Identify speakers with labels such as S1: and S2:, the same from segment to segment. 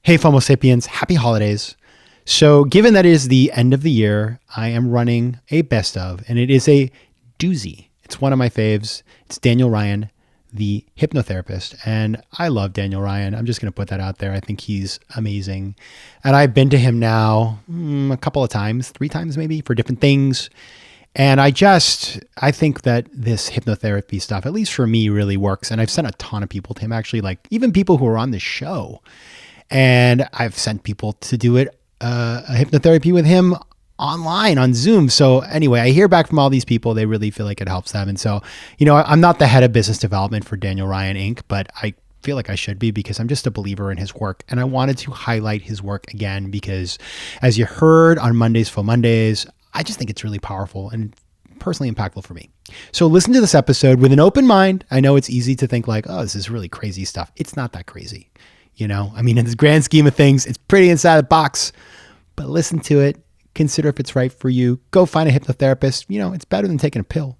S1: Hey, FOMO Sapiens, happy holidays. So given that it is the end of the year, I am running a best of, and it is a doozy. It's one of my faves. It's Daniel Ryan, the hypnotherapist, and I love Daniel Ryan. I'm just going to put that out there. I think he's amazing. And I've been to him now a couple of times, 3 times maybe, for different things. And I think that this hypnotherapy stuff, at least for me, really works. And I've sent a ton of people to him, actually, like even people who are on the show. And I've sent people to do it, a hypnotherapy with him online on Zoom. So anyway, I hear back from all these people. They really feel like it helps them. And so, I'm not the head of business development for Daniel Ryan Inc., but I feel like I should be because I'm just a believer in his work. And I wanted to highlight his work again because as you heard on Mondays for Mondays, I just think it's really powerful and personally impactful for me. So listen to this episode with an open mind. I know it's easy to think like, oh, this is really crazy stuff. It's not that crazy. In the grand scheme of things, it's pretty inside the box, but listen to it, consider if it's right for you. Go find a hypnotherapist. It's better than taking a pill.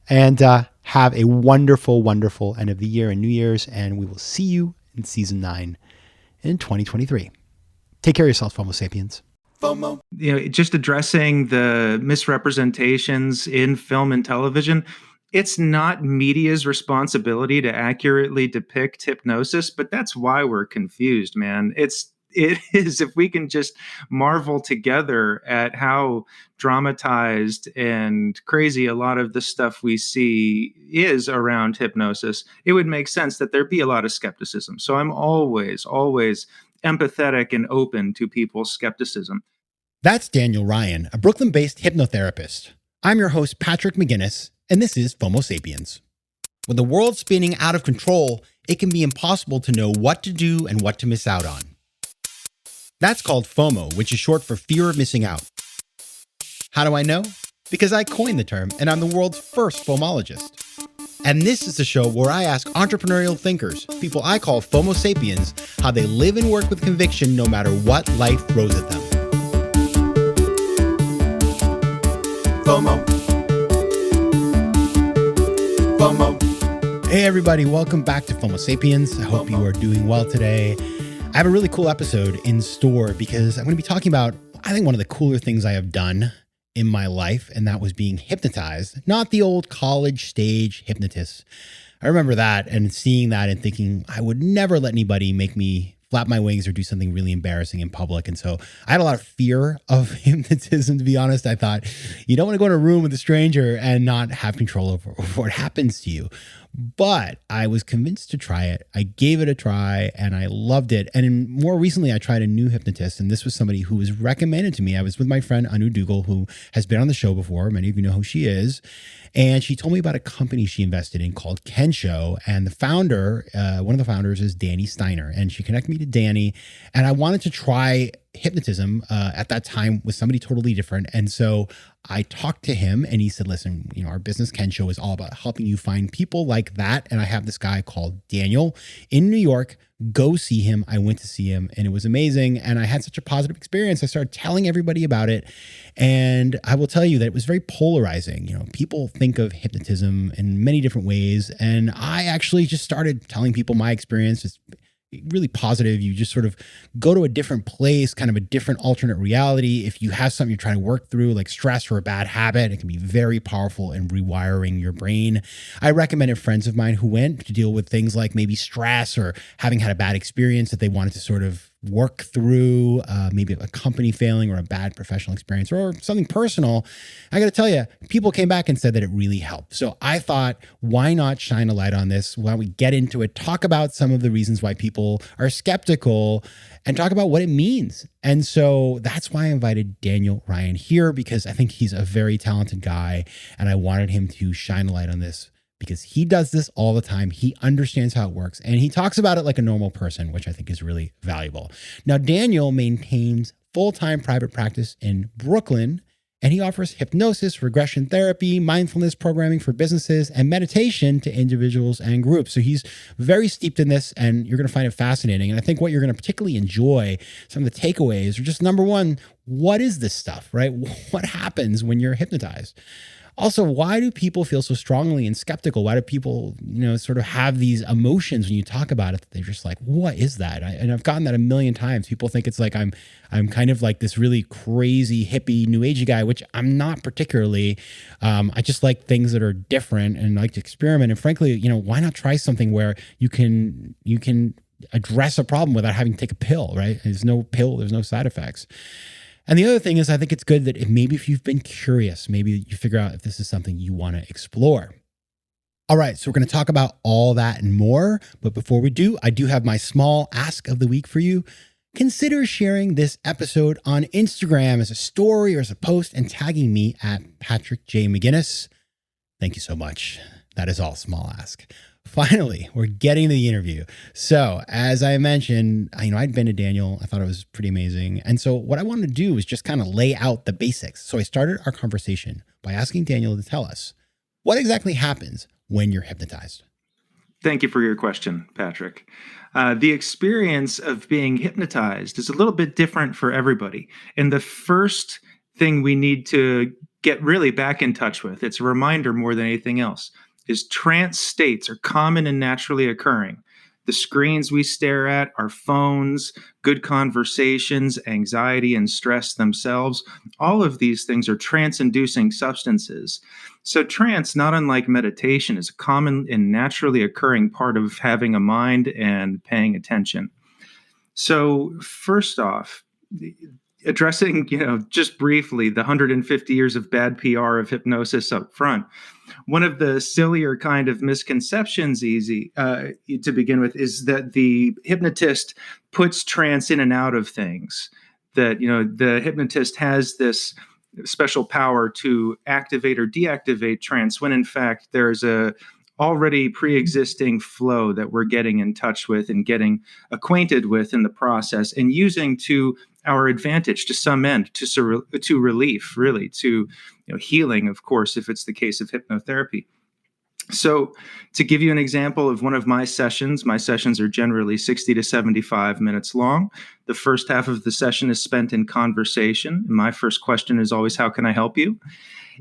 S1: And have a wonderful, wonderful end of the year and New Year's. And we will see you in season 9 in 2023. Take care of yourselves, FOMO Sapiens.
S2: FOMO. Just addressing the misrepresentations in film and television. It's not media's responsibility to accurately depict hypnosis, but that's why we're confused, man. It is if we can just marvel together at how dramatized and crazy a lot of the stuff we see is around hypnosis, it would make sense that there'd be a lot of skepticism. So I'm always empathetic and open to people's skepticism.
S1: That's Daniel Ryan, a Brooklyn-based hypnotherapist. I'm your host, Patrick McGinnis, and this is FOMO Sapiens. With the world spinning out of control, it can be impossible to know what to do and what to miss out on. That's called FOMO, which is short for fear of missing out. How do I know? Because I coined the term, and I'm the world's first FOMologist. And this is the show where I ask entrepreneurial thinkers, people I call FOMO Sapiens, how they live and work with conviction no matter what life throws at them. FOMO. FOMO. Hey everybody, welcome back to FOMO Sapiens. I hope you are doing well today. I have a really cool episode in store because I'm going to be talking about, I think, one of the cooler things I have done in my life, and that was being hypnotized, not the old college stage hypnotist. I remember that and seeing that and thinking I would never let anybody make me flap my wings or do something really embarrassing in public. And so I had a lot of fear of hypnotism, to be honest. I thought you don't want to go in a room with a stranger and not have control over what happens to you. But I was convinced to try it. I gave it a try and I loved it. And more recently, I tried a new hypnotist, and this was somebody who was recommended to me. I was with my friend Anu Dougal, who has been on the show before. Many of you know who she is. And she told me about a company she invested in called Kensho. And the founder, one of the founders is Danny Steiner. And she connected me to Danny. And I wanted to try hypnotism at that time with somebody totally different. And so I talked to him and he said, listen, our business Kensho is all about helping you find people like that. And I have this guy called Daniel in New York. Go see him. I went to see him and it was amazing. And I had such a positive experience. I started telling everybody about it. And I will tell you that it was very polarizing. People think of hypnotism in many different ways. And I actually just started telling people my experience. It's really positive. You just sort of go to a different place, kind of a different alternate reality. If you have something you're trying to work through, like stress or a bad habit, it can be very powerful in rewiring your brain. I recommended friends of mine who went to deal with things like maybe stress or having had a bad experience that they wanted to sort of work through, maybe a company failing or a bad professional experience or something personal. I got to tell you, people came back and said that it really helped. So I thought, why not shine a light on this? Why don't we get into it, talk about some of the reasons why people are skeptical and talk about what it means. And so that's why I invited Daniel Ryan here, because I think he's a very talented guy and I wanted him to shine a light on this because he does this all the time. He understands how it works and he talks about it like a normal person, which I think is really valuable. Now, Daniel maintains full-time private practice in Brooklyn, and he offers hypnosis, regression therapy, mindfulness programming for businesses, and meditation to individuals and groups. So he's very steeped in this, and you're going to find it fascinating. And I think what you're going to particularly enjoy, some of the takeaways are just, number one, what is this stuff, right? What happens when you're hypnotized? Also, why do people feel so strongly and skeptical? Why do people, sort of have these emotions when you talk about it? That they're just like, what is that? And I've gotten that a million times. People think it's like I'm kind of like this really crazy hippie new agey guy, which I'm not particularly. I just like things that are different and like to experiment. And frankly, why not try something where you can address a problem without having to take a pill, right? There's no pill, there's no side effects. And the other thing is, I think it's good that if you've been curious, maybe you figure out if this is something you want to explore. All right, so we're going to talk about all that and more. But before we do, I do have my small ask of the week for you. Consider sharing this episode on Instagram as a story or as a post and tagging me at Patrick J. McGinnis. Thank you so much. That is all small ask. Finally, we're getting to the interview. So as I mentioned, I'd been to Daniel. I thought it was pretty amazing. And so what I wanted to do was just kind of lay out the basics. So I started our conversation by asking Daniel to tell us what exactly happens when you're hypnotized.
S2: Thank you for your question, Patrick. The experience of being hypnotized is a little bit different for everybody. And the first thing we need to get really back in touch with, it's a reminder more than anything else, is trance states are common and naturally occurring. The screens we stare at, our phones, good conversations, anxiety and stress themselves, all of these things are trance-inducing substances. So trance, not unlike meditation, is a common and naturally occurring part of having a mind and paying attention. So first off, addressing, just briefly the 150 years of bad PR of hypnosis up front. One of the sillier kind of misconceptions, to begin with, is that the hypnotist puts trance in and out of things. That the hypnotist has this special power to activate or deactivate trance, when in fact there's a already pre-existing flow that we're getting in touch with and getting acquainted with in the process and using to our advantage to some end, to relief, really, to healing, of course, if it's the case of hypnotherapy. So to give you an example of one of my sessions are generally 60 to 75 minutes long. The first half of the session is spent in conversation. And my first question is always, how can I help you?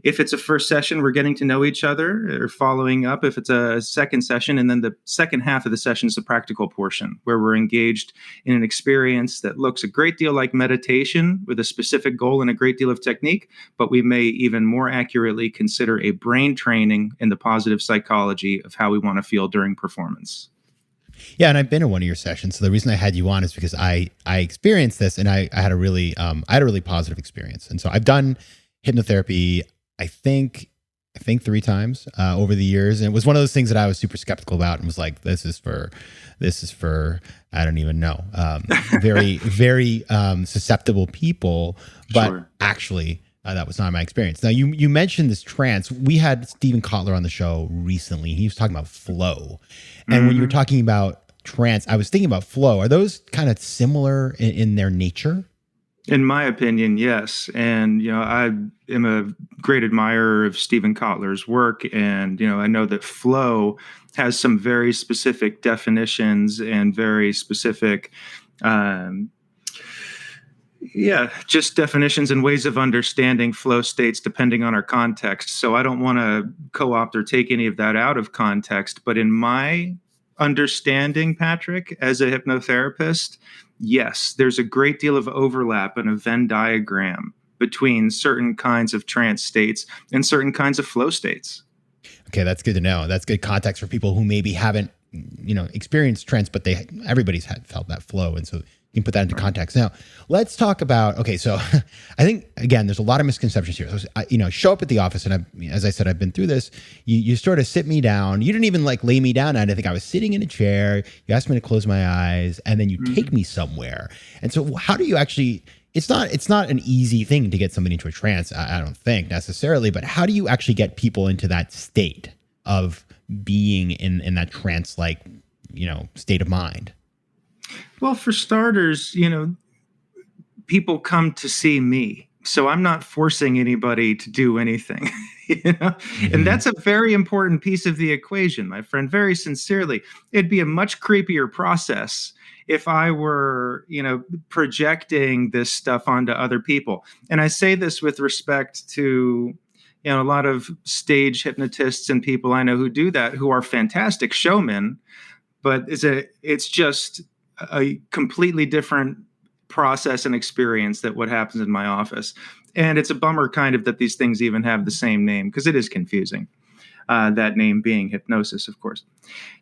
S2: If it's a first session, we're getting to know each other or following up. If it's a second session, and then the second half of the session is the practical portion, where we're engaged in an experience that looks a great deal like meditation with a specific goal and a great deal of technique, but we may even more accurately consider a brain training in the positive psychology of how we want to feel during performance.
S1: Yeah, and I've been in one of your sessions. So the reason I had you on is because I experienced this, and I had a really positive experience. And so I've done hypnotherapy, I think 3 times over the years. And it was one of those things that I was super skeptical about and was like, this is for, I don't even know, very, very susceptible people. But
S2: Sure.
S1: Actually, that was not my experience. Now, you mentioned this trance. We had Stephen Kotler on the show recently. He was talking about flow. And when you were talking about trance, I was thinking about flow. Are those kind of similar in their nature?
S2: In my opinion, yes. And, I am a great admirer of Stephen Kotler's work. And, I know that flow has some very specific definitions and very specific, just definitions and ways of understanding flow states depending on our context. So I don't want to co-opt or take any of that out of context. But in my understanding, Patrick, as a hypnotherapist, yes, there's a great deal of overlap in a Venn diagram between certain kinds of trance states and certain kinds of flow states.
S1: Okay, that's good to know. That's good context for people who maybe haven't, experienced trance, but everybody's felt that flow. And so you can put that into context. Now, let's talk about, okay, so I think, again, there's a lot of misconceptions here. So, show up at the office, and as I said, I've been through this. You sort of sit me down. You didn't even lay me down. I think I was sitting in a chair. You asked me to close my eyes, and then you take me somewhere. And so how do you actually, it's not an easy thing to get somebody into a trance, I don't think necessarily, but how do you actually get people into that state of being in that trance-like, state of mind?
S2: Well, for starters, people come to see me. So I'm not forcing anybody to do anything, And that's a very important piece of the equation, my friend, very sincerely. It'd be a much creepier process if I were, projecting this stuff onto other people. And I say this with respect to, A lot of stage hypnotists and people I know who do that, who are fantastic showmen, but it's just a completely different process and experience that what happens in my office. And it's a bummer kind of that these things even have the same name, because it is confusing. That name being hypnosis, of course.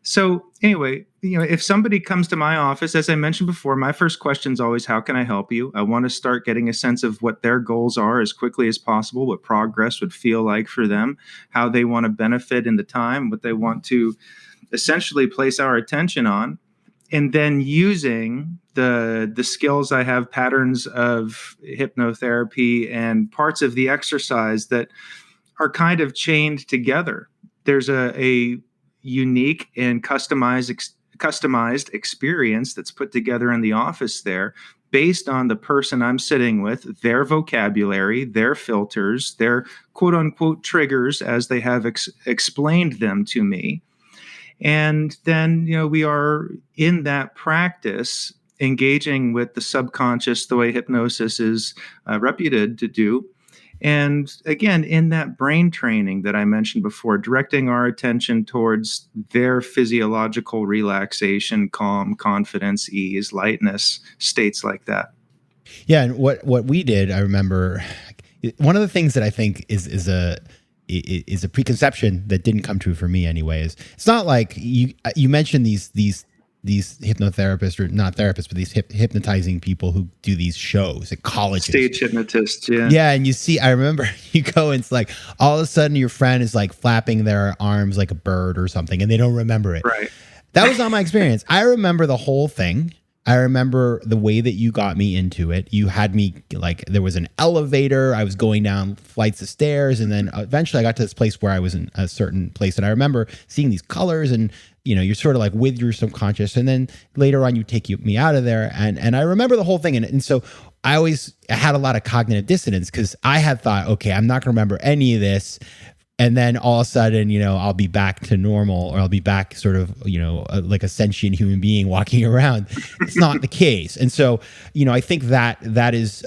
S2: So anyway, if somebody comes to my office, as I mentioned before, my first question is always, how can I help you? I want to start getting a sense of what their goals are as quickly as possible, what progress would feel like for them, how they want to benefit in the time, what they want to essentially place our attention on. And then using the skills I have, patterns of hypnotherapy and parts of the exercise that are kind of chained together. There's a unique and customized experience that's put together in the office there based on the person I'm sitting with, their vocabulary, their filters, their quote unquote triggers as they have explained them to me. And then, we are in that practice engaging with the subconscious the way hypnosis is reputed to do. And again, in that brain training that I mentioned before, directing our attention towards their physiological relaxation, calm, confidence, ease, lightness, states like that.
S1: Yeah, and what we did, I remember, one of the things that I think is a preconception that didn't come true for me anyways. It's not like you mentioned these hypnotherapists, or not therapists, but these hypnotizing people who do these shows at colleges.
S2: Stage hypnotists, yeah.
S1: Yeah, and you see, I remember you go and it's like all of a sudden your friend is like flapping their arms like a bird or something, and they don't remember it.
S2: Right.
S1: That was not my experience. I remember the whole thing. I remember the way that you got me into it. You had me like, there was an elevator. I was going down flights of stairs. And then eventually I got to this place where I was in a certain place. And I remember seeing these colors, and, you're sort of like with your subconscious. And then later on you take me out of there. And I remember the whole thing. And so I always had a lot of cognitive dissonance, because I had thought, okay, I'm not going to remember any of this. And then all of a sudden, I'll be back to normal, or I'll be back sort of, like a sentient human being walking around. It's not the case. And so, I think that is,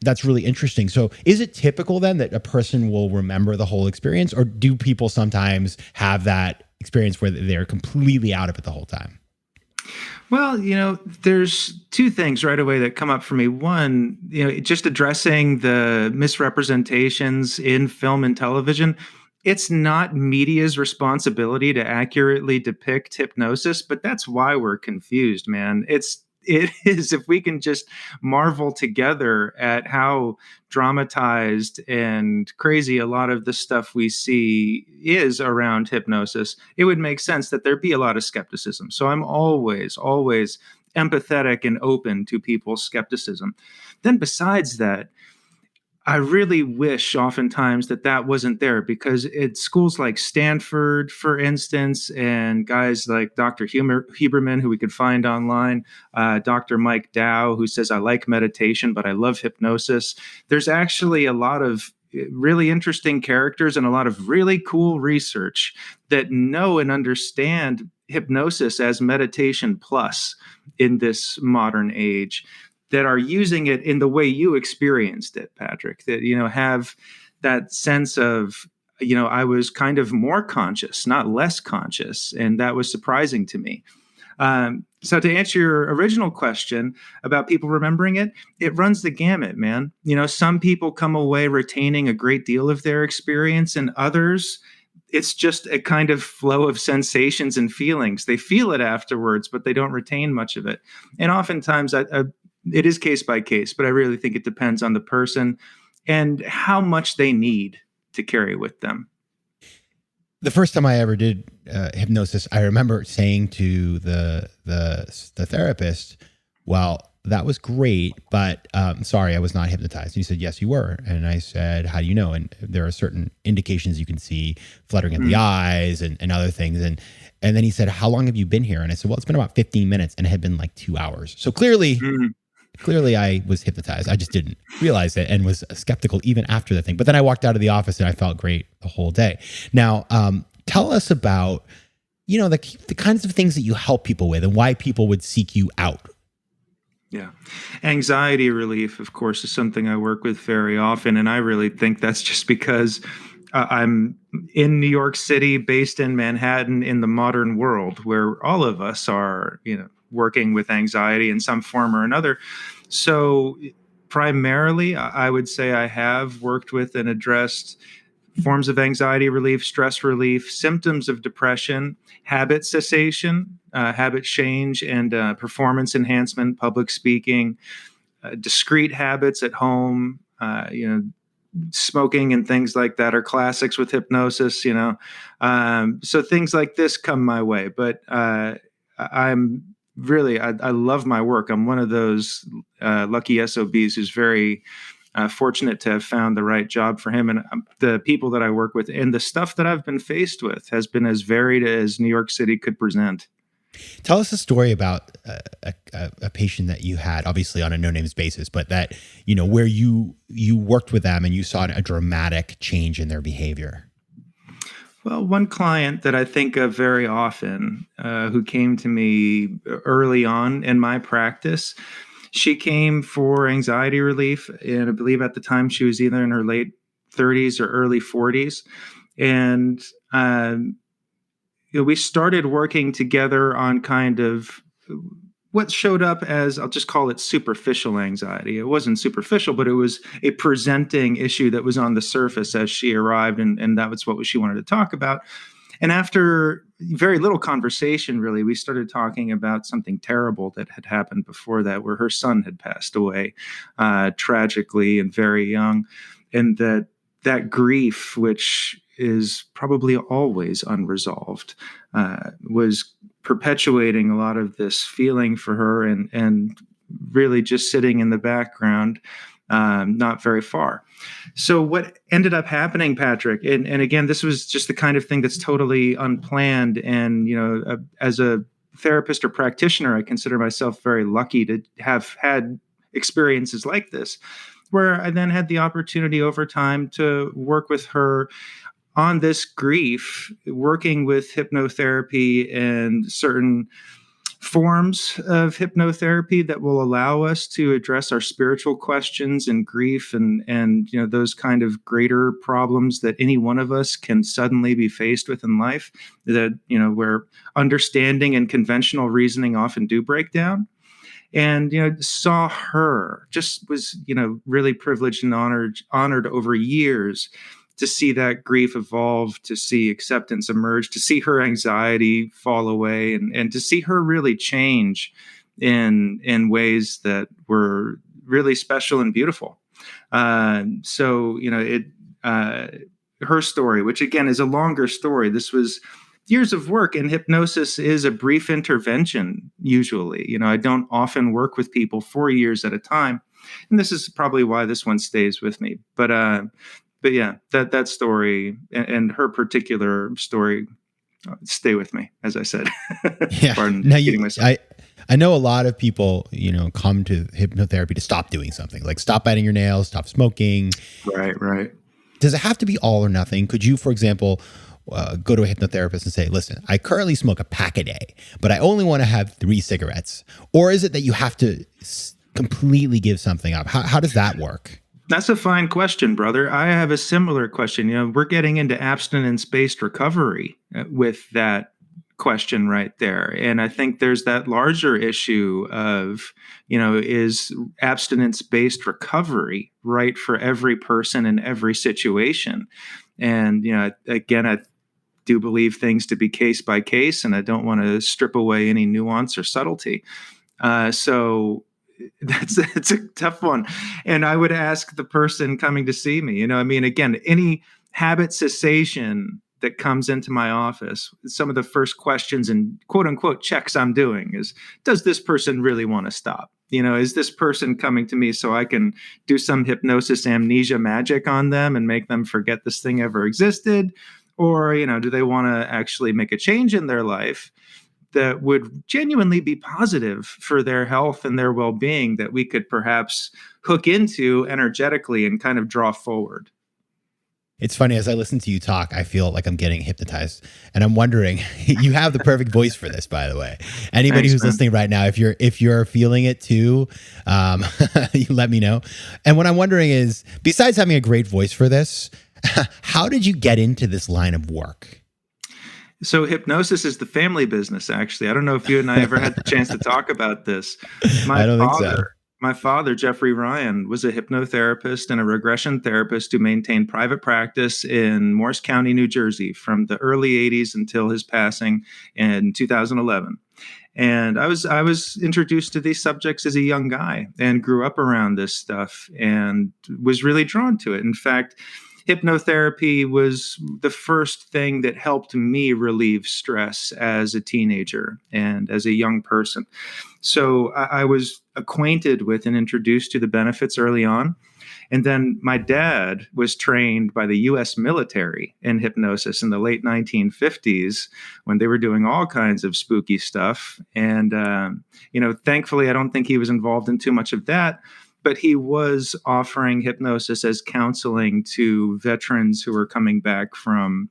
S1: that's really interesting. So is it typical then that a person will remember the whole experience, or do people sometimes have that experience where they're completely out of it the whole time?
S2: Well, there's two things right away that come up for me. One, just addressing the misrepresentations in film and television. It's not media's responsibility to accurately depict hypnosis, but that's why we're confused, man. It is, if we can just marvel together at how dramatized and crazy a lot of the stuff we see is around hypnosis, it would make sense that there'd be a lot of skepticism. So I'm always empathetic and open to people's skepticism. Then besides that, I really wish oftentimes that wasn't there, because at schools like Stanford, for instance, and guys like Dr. Huberman, who we could find online, Dr. Mike Dow, who says, I like meditation, but I love hypnosis. There's actually a lot of really interesting characters and a lot of really cool research that know and understand hypnosis as meditation plus in this modern age, that are using it in the way you experienced it, Patrick, that, have that sense of, I was kind of more conscious, not less conscious. And that was surprising to me. So to answer your original question about people remembering it, it runs the gamut, man. Some people come away retaining a great deal of their experience, and others, it's just a kind of flow of sensations and feelings. They feel it afterwards, but they don't retain much of it. And oftentimes it is case by case, but I really think it depends on the person and how much they need to carry with them.
S1: The first time I ever did hypnosis, I remember saying to the therapist, well, that was great, but sorry, I was not hypnotized. And he said, yes, you were. And I said, how do you know? And there are certain indications you can see, fluttering of the eyes and other things. And then he said, how long have you been here? And I said, well, it's been about 15 minutes, and it had been like 2 hours. So clearly I was hypnotized. I just didn't realize it and was skeptical even after the thing. But then I walked out of the office and I felt great the whole day. Now, tell us about, the kinds of things that you help people with and why people would seek you out.
S2: Yeah. Anxiety relief, of course, is something I work with very often. And I really think that's just because I'm in New York City, based in Manhattan, in the modern world where all of us are, working with anxiety in some form or another. So primarily, I would say I have worked with and addressed forms of anxiety relief, stress relief, symptoms of depression, habit cessation, habit change, and performance enhancement, public speaking, discrete habits at home, smoking and things like that are classics with hypnosis, so things like this come my way. But I'm really, I love my work. I'm one of those lucky SOBs who's very fortunate to have found the right job for him. And the people that I work with and the stuff that I've been faced with has been as varied as New York City could present.
S1: Tell us a story about a patient that you had, obviously on a no names basis, but that, where you worked with them and you saw a dramatic change in their behavior.
S2: Well, one client that I think of very often, who came to me early on in my practice, she came for anxiety relief, and I believe at the time she was either in her late 30s or early 40s. And we started working together on kind of what showed up as, I'll just call it superficial anxiety. It wasn't superficial, but it was a presenting issue that was on the surface as she arrived, and that was what she wanted to talk about. And after very little conversation, really, we started talking about something terrible that had happened before that, where her son had passed away tragically and very young. And that grief, which is probably always unresolved, was perpetuating a lot of this feeling for her, and really just sitting in the background, not very far. So what ended up happening, Patrick, and again, this was just the kind of thing that's totally unplanned. And, as a therapist or practitioner, I consider myself very lucky to have had experiences like this, where I then had the opportunity over time to work with her on this grief, working with hypnotherapy and certain forms of hypnotherapy that will allow us to address our spiritual questions and grief, and those kind of greater problems that any one of us can suddenly be faced with in life, that where understanding and conventional reasoning often do break down. And saw her, just was really privileged and honored over years to see that grief evolve, to see acceptance emerge, to see her anxiety fall away, and to see her really change in ways that were really special and beautiful. So her story, which again is a longer story, this was years of work, and hypnosis is a brief intervention. Usually, I don't often work with people for years at a time, and this is probably why this one stays with me. But yeah, that story and her particular story stay with me, as I said.
S1: Yeah.
S2: Pardon
S1: Now
S2: repeating myself.
S1: I know a lot of people, come to hypnotherapy to stop doing something, like stop biting your nails, stop smoking.
S2: Right.
S1: Does it have to be all or nothing? Could you, for example, go to a hypnotherapist and say, listen, I currently smoke a pack a day, but I only want to have 3 cigarettes? Or is it that you have to completely give something up? How does that work?
S2: That's a fine question, brother. I have a similar question. We're getting into abstinence-based recovery with that question right there. And I think there's that larger issue of, is abstinence-based recovery right for every person in every situation? And, again, I do believe things to be case by case, and I don't want to strip away any nuance or subtlety. So it's a tough one. And I would ask the person coming to see me, again, any habit cessation that comes into my office, some of the first questions and quote unquote checks I'm doing is, does this person really want to stop? Is this person coming to me so I can do some hypnosis amnesia magic on them and make them forget this thing ever existed? Or, do they want to actually make a change in their life that would genuinely be positive for their health and their well-being, that we could perhaps hook into energetically and kind of draw forward?
S1: It's funny, as I listen to you talk, I feel like I'm getting hypnotized, and I'm wondering, you have the perfect voice for this, by the way. Anybody
S2: Thanks,
S1: who's
S2: man.
S1: listening right now, if you're feeling it too, you let me know. And what I'm wondering is, besides having a great voice for this, How did you get into this line of work?
S2: So hypnosis is the family business, actually. I don't know if you and I ever had the chance to talk about this. My
S1: I don't think so.
S2: father, my father, Jeffrey Ryan, was a hypnotherapist and a regression therapist who maintained private practice in Morris County, New Jersey from the early 80s until his passing in 2011. And I was introduced to these subjects as a young guy and grew up around this stuff and was really drawn to it. In fact, hypnotherapy was the first thing that helped me relieve stress as a teenager and as a young person. So I was acquainted with and introduced to the benefits early on. And then my dad was trained by the US military in hypnosis in the late 1950s when they were doing all kinds of spooky stuff. And, thankfully, I don't think he was involved in too much of that, but he was offering hypnosis as counseling to veterans who were coming back from,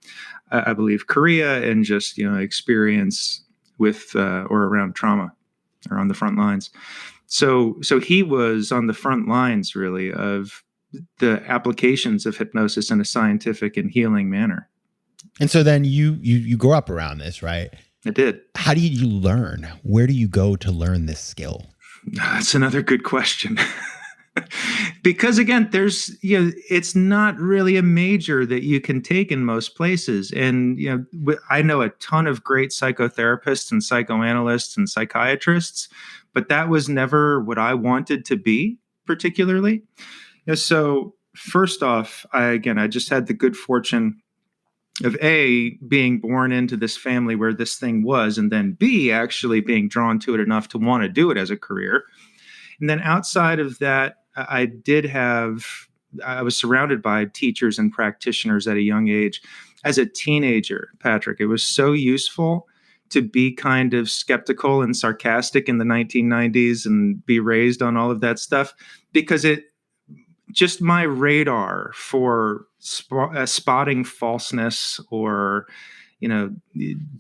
S2: I believe, Korea and just, experience with or around trauma or on the front lines. So he was on the front lines, really, of the applications of hypnosis in a scientific and healing manner.
S1: And so then you grow up around this, right?
S2: I did.
S1: How do you learn? Where do you go to learn this skill?
S2: That's another good question. Because again, it's not really a major that you can take in most places. And, I know a ton of great psychotherapists and psychoanalysts and psychiatrists, but that was never what I wanted to be particularly. So first off, I just had the good fortune of A, being born into this family where this thing was, and then B, actually being drawn to it enough to want to do it as a career. And then outside of that, I was surrounded by teachers and practitioners at a young age. As a teenager, Patrick, it was so useful to be kind of skeptical and sarcastic in the 1990s and be raised on all of that stuff, because just my radar for spotting falseness or,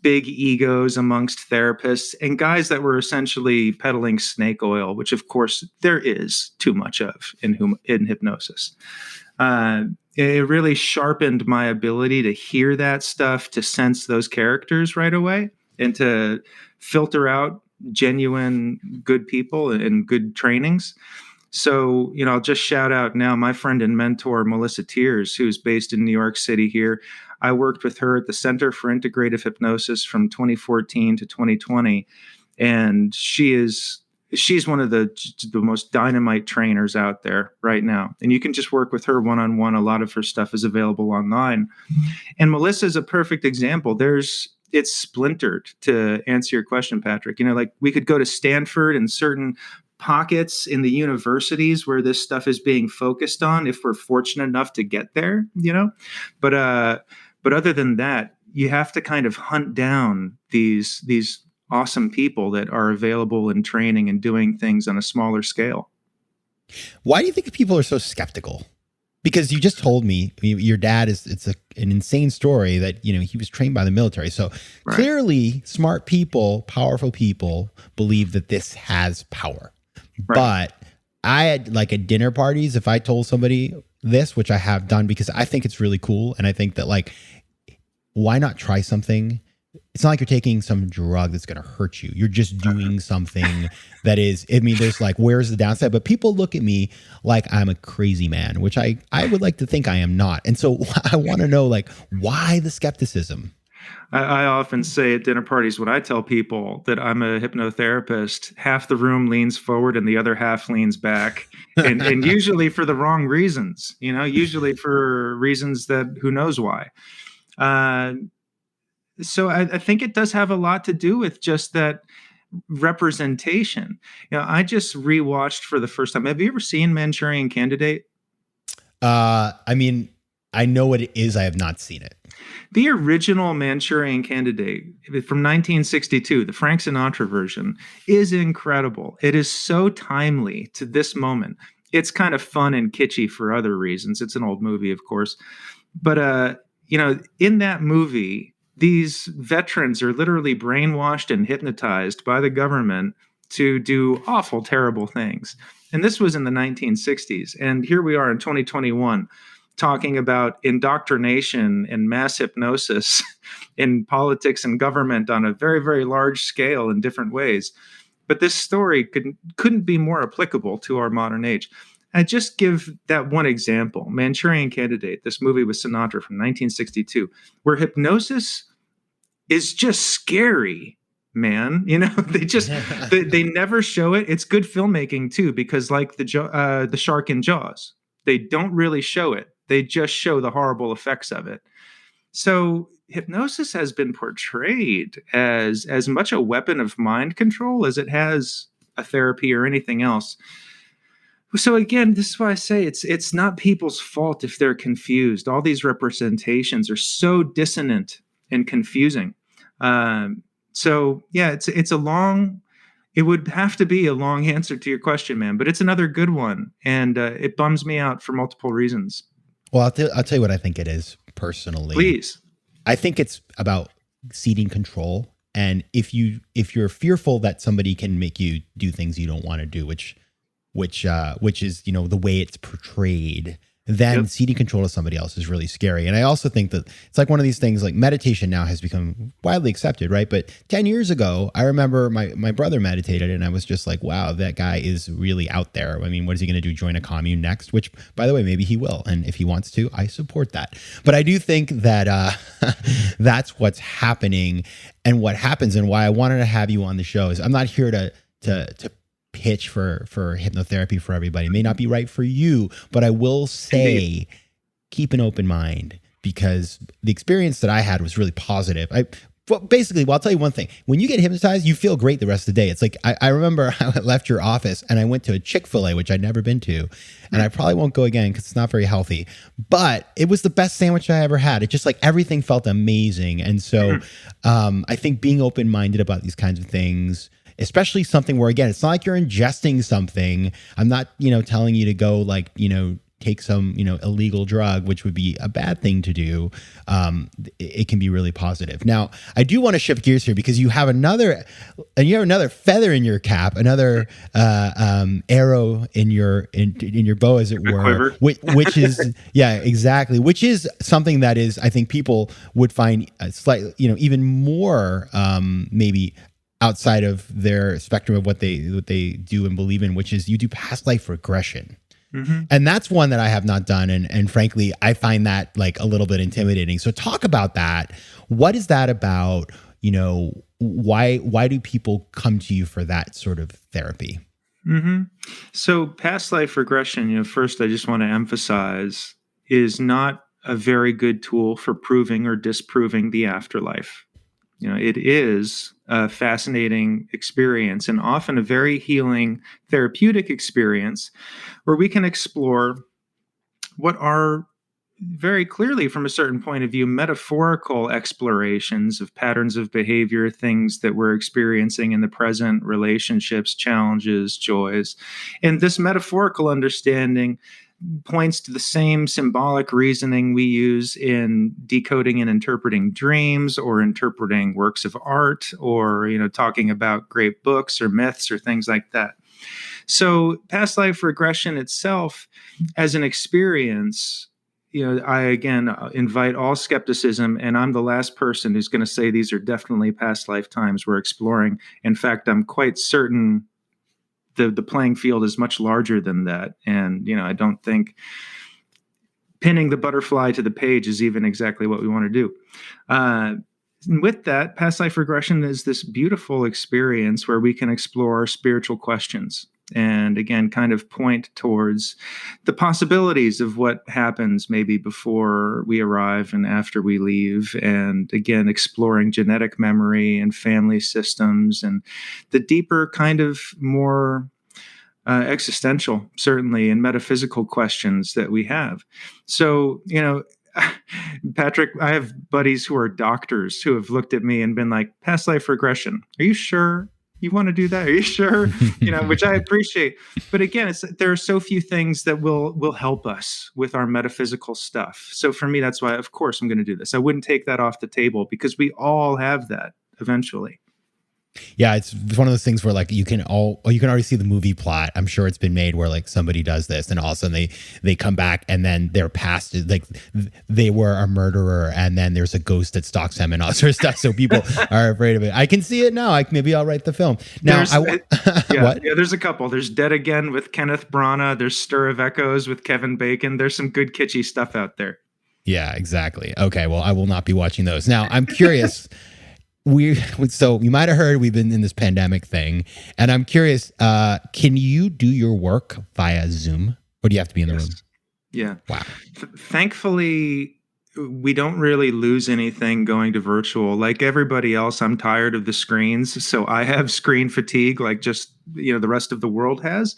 S2: big egos amongst therapists and guys that were essentially peddling snake oil, which of course there is too much of in hypnosis. It really sharpened my ability to hear that stuff, to sense those characters right away, and to filter out genuine good people and good trainings. So, I'll just shout out now my friend and mentor, Melissa Tiers, who's based in New York City here. I worked with her at the Center for Integrative Hypnosis from 2014 to 2020. And she's one of the most dynamite trainers out there right now. And you can just work with her one-on-one. A lot of her stuff is available online. And Melissa is a perfect example. It's splintered, to answer your question, Patrick. Like we could go to Stanford and certain pockets in the universities where this stuff is being focused on if we're fortunate enough to get there, but other than that, you have to kind of hunt down these awesome people that are available in training and doing things on a smaller scale.
S1: Why do you think people are so skeptical? Because you just told me your dad it's an insane story that, he was trained by the military. So right. Clearly smart people, powerful people believe that this has power. Right. But I had, like, at dinner parties, if I told somebody this, which I have done because I think it's really cool. And I think that, like, why not try something? It's not like you're taking some drug that's going to hurt you. You're just doing something that is, there's like, where's the downside? But people look at me like I'm a crazy man, which I would like to think I am not. And so I want to know, like, why the skepticism?
S2: I often say at dinner parties, when I tell people that I'm a hypnotherapist, half the room leans forward and the other half leans back. And usually for the wrong reasons, usually for reasons that who knows why. So I think it does have a lot to do with just that representation. I just rewatched for the first time. Have you ever seen Manchurian Candidate?
S1: I know what it is. I have not seen it.
S2: The original Manchurian Candidate from 1962, the Frank Sinatra version, is incredible. It is so timely to this moment. It's kind of fun and kitschy for other reasons. It's an old movie, of course. But, in that movie, these veterans are literally brainwashed and hypnotized by the government to do awful, terrible things. And this was in the 1960s. And here we are in 2021. talking about indoctrination and mass hypnosis in politics and government on a very, very large scale in different ways. But this story couldn't be more applicable to our modern age. I just give that one example, Manchurian Candidate, this movie with Sinatra from 1962, where hypnosis is just scary, man. They never show it. It's good filmmaking too, because like the shark in Jaws, they don't really show it. They just show the horrible effects of it. So hypnosis has been portrayed as much a weapon of mind control as it has a therapy or anything else. So again, this is why I say it's not people's fault if they're confused. All these representations are so dissonant and confusing. So yeah, it would have to be a long answer to your question, man, but it's another good one. And it bums me out for multiple reasons.
S1: Well, I'll tell you what I think it is personally.
S2: Please. I
S1: think it's about ceding control. And if you're fearful that somebody can make you do things you don't want to do, which is, the way it's portrayed, then ceding control to somebody else is really scary. And I also think that it's like one of these things, like meditation now has become widely accepted, right? But 10 years ago, I remember my brother meditated and I was just like, wow, that guy is really out there. I mean, what is he going to do? Join a commune next? Which, by the way, maybe he will. And if he wants to, I support that. But I do think that that's what's happening and what happens, and why I wanted to have you on the show is I'm not here to pitch for hypnotherapy for everybody. It may not be right for you, but I will say keep an open mind, because the experience that I had was really positive. I'll tell you one thing. When you get hypnotized, you feel great the rest of the day. It's like, I remember I left your office and I went to a Chick-fil-A, which I'd never been to. And I probably won't go again because it's not very healthy. But it was the best sandwich I ever had. It just like everything felt amazing. And so I think being open-minded about these kinds of things, especially something where, again, it's not like you're ingesting something. I'm not, telling you to go take some, illegal drug, which would be a bad thing to do. It can be really positive. Now, I do want to shift gears here because you have another feather in your cap, another arrow in your bow, as it were, which is, yeah, exactly. Which is something that is, I think people would find slightly, even more maybe outside of their spectrum of what they do and believe in, which is you do past life regression. Mm-hmm. And that's one that I have not done. And frankly, I find that like a little bit intimidating. So talk about that. What is that about? Why do people come to you for that sort of therapy?
S2: Mm-hmm. So past life regression, first I just want to emphasize, is not a very good tool for proving or disproving the afterlife. It is a fascinating experience and often a very healing therapeutic experience where we can explore what are very clearly, from a certain point of view, metaphorical explorations of patterns of behavior, things that we're experiencing in the present, relationships, challenges, joys. And this metaphorical understanding points to the same symbolic reasoning we use in decoding and interpreting dreams, or interpreting works of art, or talking about great books or myths or things like that. So past life regression itself as an experience, I again invite all skepticism, and I'm the last person who's going to say these are definitely past lifetimes we're exploring. In fact, I'm quite certain the playing field is much larger than that. And, I don't think pinning the butterfly to the page is even exactly what we want to do. With that, past life regression is this beautiful experience where we can explore spiritual questions and, again, kind of point towards the possibilities of what happens maybe before we arrive and after we leave. And, again, exploring genetic memory and family systems and the deeper kind of more existential, certainly, and metaphysical questions that we have. So, Patrick, I have buddies who are doctors who have looked at me and been like, past life regression. Are you sure you want to do that? Are you sure? Which I appreciate. But again, there are so few things that will help us with our metaphysical stuff. So for me, that's why, of course, I'm going to do this. I wouldn't take that off the table because we all have that eventually.
S1: Yeah, it's one of those things where like you can already see the movie plot. I'm sure it's been made where like somebody does this and all of a sudden they come back and then they're past like they were a murderer and then there's a ghost that stalks them and all sort of stuff. So people are afraid of it. I can see it now. Maybe I'll write the film. Now what?
S2: Yeah, there's a couple. There's Dead Again with Kenneth Branagh. There's Stir of Echoes with Kevin Bacon. There's some good kitschy stuff out there.
S1: Yeah, exactly. Okay, well, I will not be watching those. Now, I'm curious. So you might have heard we've been in this pandemic thing, and I'm curious. Can you do your work via Zoom, or do you have to be in the room?
S2: Yeah.
S1: Wow.
S2: Thankfully, we don't really lose anything going to virtual. Like everybody else, I'm tired of the screens, so I have screen fatigue, like just the rest of the world has.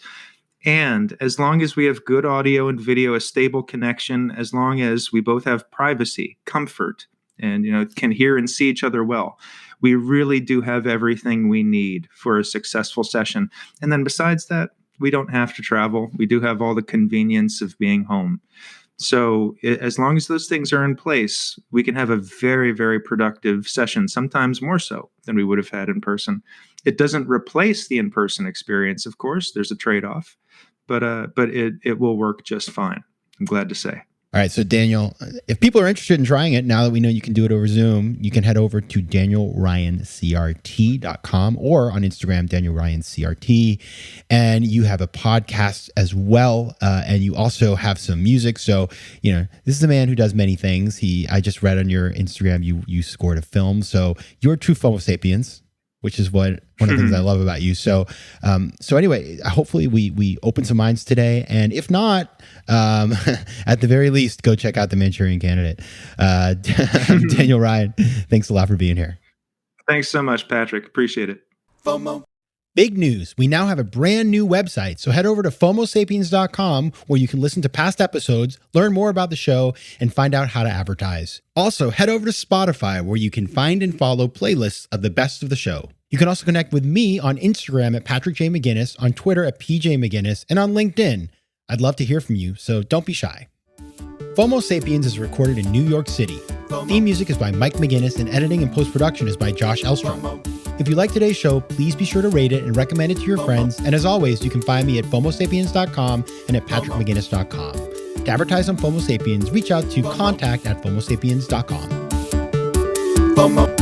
S2: And as long as we have good audio and video, a stable connection, as long as we both have privacy, comfort, and can hear and see each other well, we really do have everything we need for a successful session. And then besides that, we don't have to travel. We do have all the convenience of being home. So as long as those things are in place, we can have a very, very productive session, sometimes more so than we would have had in person. It doesn't replace the in-person experience, of course. There's a trade-off, but it will work just fine. I'm glad to say.
S1: All right. So Daniel, if people are interested in trying it, now that we know you can do it over Zoom, you can head over to danielryancrt.com or on Instagram, danielryancrt. And you have a podcast as well. And you also have some music. So, this is a man who does many things. I just read on your Instagram, you scored a film. So you're a true FOMO sapiens, which is one of the things I love about you. So anyway, hopefully we open some minds today. And if not, at the very least, go check out The Manchurian Candidate. Daniel Ryan, thanks a lot for being here.
S2: Thanks so much, Patrick. Appreciate it.
S1: FOMO. Big news. We now have a brand new website. So head over to FOMOsapiens.com where you can listen to past episodes, learn more about the show, and find out how to advertise. Also, head over to Spotify where you can find and follow playlists of the best of the show. You can also connect with me on Instagram at Patrick J. McGinnis, on Twitter at PJ McGinnis, and on LinkedIn. I'd love to hear from you, so don't be shy. FOMO Sapiens is recorded in New York City. Theme music is by Mike McGinnis, and editing and post-production is by Josh Elstrom. If you like today's show, please be sure to rate it and recommend it to your friends. And as always, you can find me at FOMOsapiens.com and at PatrickMcGinnis.com. To advertise on FOMO Sapiens, reach out to contact@FOMOsapiens.com. FOMO.